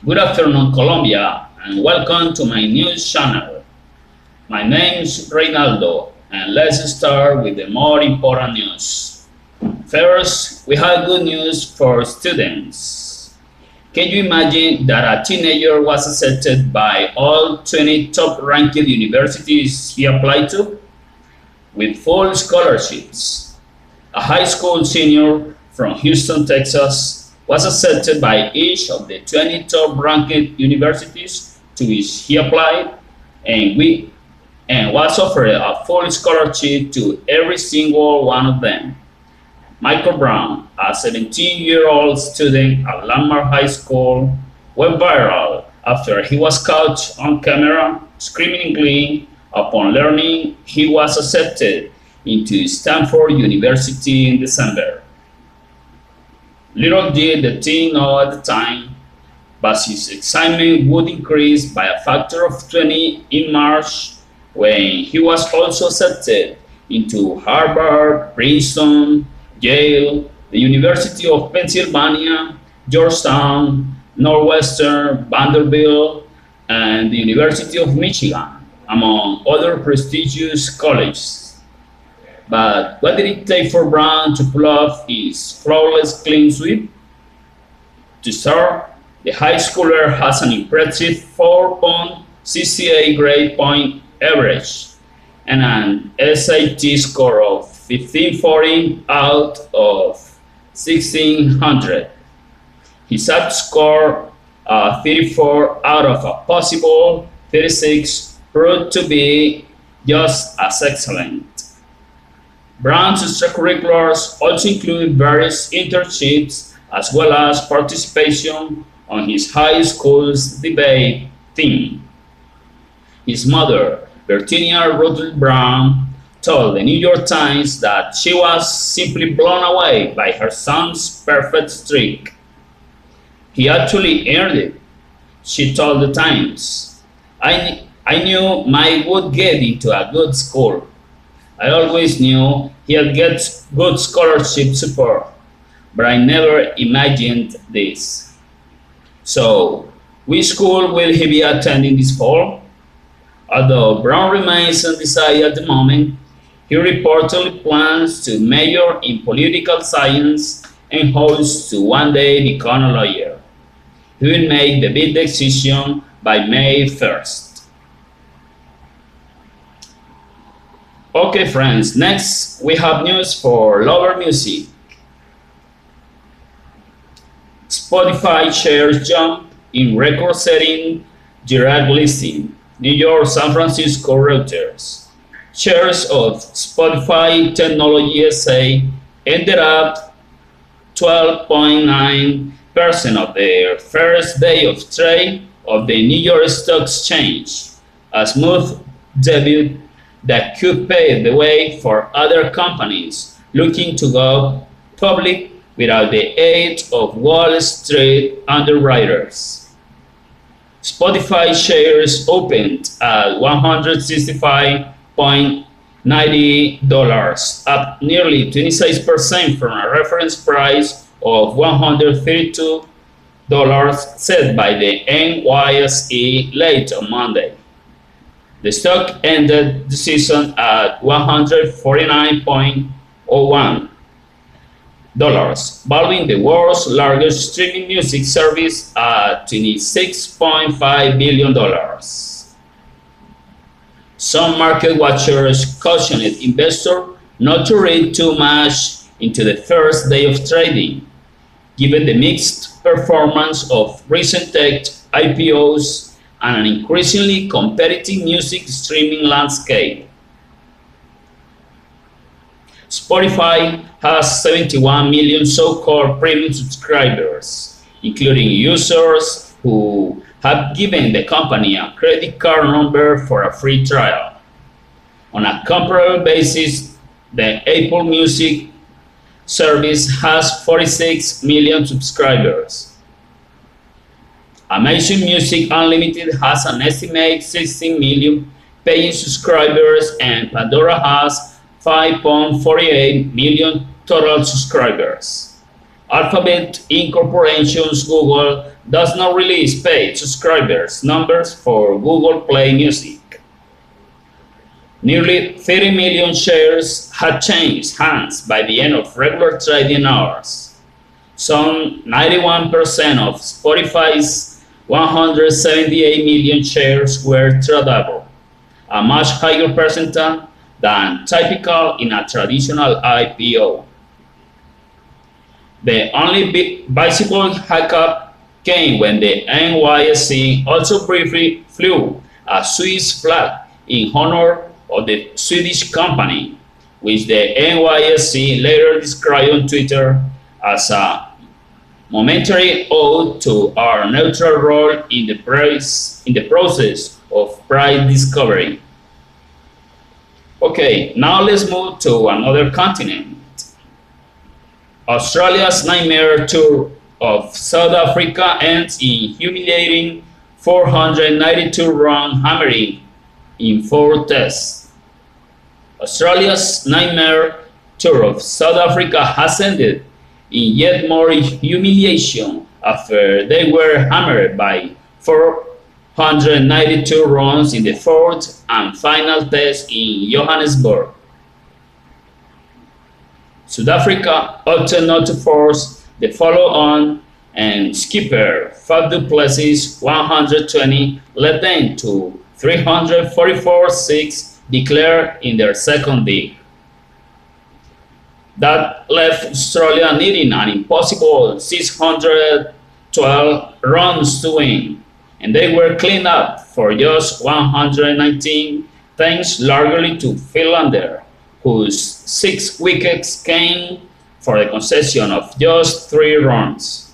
Good afternoon, Colombia, and welcome to my news channel. My name is Reynaldo, and let's start with the more important news. First, we have good news for students. Can you imagine that a teenager was accepted by all 20 top-ranked universities he applied to? With full scholarships. A high school senior from Houston, Texas, was accepted by each of the 20 top-ranked universities to which he applied, and was offered a full scholarship to every single one of them. Michael Brown, a 17-year-old student at Landmark High School, went viral after he was caught on camera screaming in glee upon learning he was accepted into Stanford University in December. Little did the teen know at the time, but his excitement would increase by a factor of 20 in March when he was also accepted into Harvard, Princeton, Yale, the University of Pennsylvania, Georgetown, Northwestern, Vanderbilt, and the University of Michigan, among other prestigious colleges. But what did it take for Brown to pull off his flawless clean sweep? To start, the high schooler has an impressive 4.68 grade point average and an SAT score of 1540 out of 1600. His SAT score, 34 out of a possible 36, proved to be just as excellent. Brown's extracurriculars also include various internships as well as participation on his high school's debate team. His mother, Bertinia Rutherford Brown, told the New York Times that she was simply blown away by her son's perfect streak. He actually earned it, she told the Times. I knew Mike would get into a good school. I always knew he'd get good scholarship support, but I never imagined this. So, which school will he be attending this fall? Although Brown remains undecided at the moment, he reportedly plans to major in political science and hopes to one day become a lawyer. He will make the big decision by May 1st. Okay friends, next we have news for lover music. Spotify shares jump in record-setting direct listing. New York, San Francisco, Reuters. Shares of Spotify Technology SA ended up 12.9% of their first day of trade of the New York Stock Exchange, a smooth debut that could pave the way for other companies looking to go public without the aid of Wall Street underwriters. Spotify shares opened at $165.90, up nearly 26% from a reference price of $132 set by the NYSE late on Monday. The stock ended the season at $149.01, valuing the world's largest streaming music service at $26.5 billion. Some market watchers cautioned investors not to read too much into the first day of trading, given the mixed performance of recent tech IPOs and an increasingly competitive music streaming landscape. Spotify has 71 million so-called premium subscribers, including users who have given the company a credit card number for a free trial. On a comparable basis, the Apple Music service has 46 million subscribers. Amazon Music Unlimited has an estimated 16 million paying subscribers, and Pandora has 5.48 million total subscribers. Alphabet Incorporation's Google does not release paid subscribers numbers for Google Play Music. Nearly 30 million shares had changed hands by the end of regular trading hours. Some 91% of Spotify's 178 million shares were tradable, a much higher percentage than typical in a traditional IPO. The only visible hiccup came when the NYSE also briefly flew a Swiss flag in honor of the Swedish company, which the NYSE later described on Twitter as a momentary ode to our neutral role in the process of price discovery. Okay, now let's move to another continent. Australia's nightmare tour of South Africa ends in humiliating 492-run hammering in 4 tests. Australia's nightmare tour of South Africa has ended in yet more humiliation after they were hammered by 492 runs in the 4th and final test in Johannesburg. South Africa opted not to force the follow-on, and skipper Faf du Plessis' 120 led them to 344-6 declared in their second dig. That left Australia needing an impossible 612 runs to win, and they were cleaned up for just 119, thanks largely to Philander, whose 6 wickets came for the concession of just 3 runs.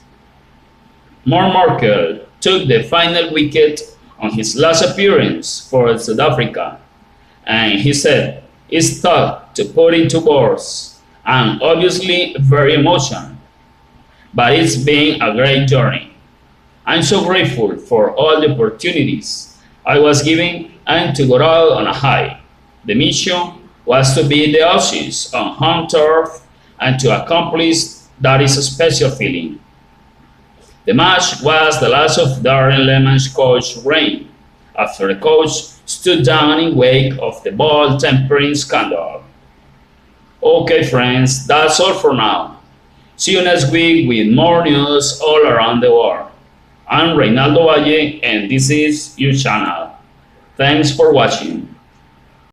Mark Markel took the final wicket on his last appearance for South Africa, and he said, "It's tough to put into words, and obviously very emotional, but it's been a great journey. I'm so grateful for all the opportunities I was given and to go out on a high. The mission was to beat the Aussies on home turf, and to accomplish that is a special feeling." The match was the last of Darren Lemon's coach reign, after the coach stood down in wake of the ball tampering scandal. Okay friends, that's all for now. See you next week with more news all around the world. I'm Reynaldo Valle and this is your channel. Thanks for watching.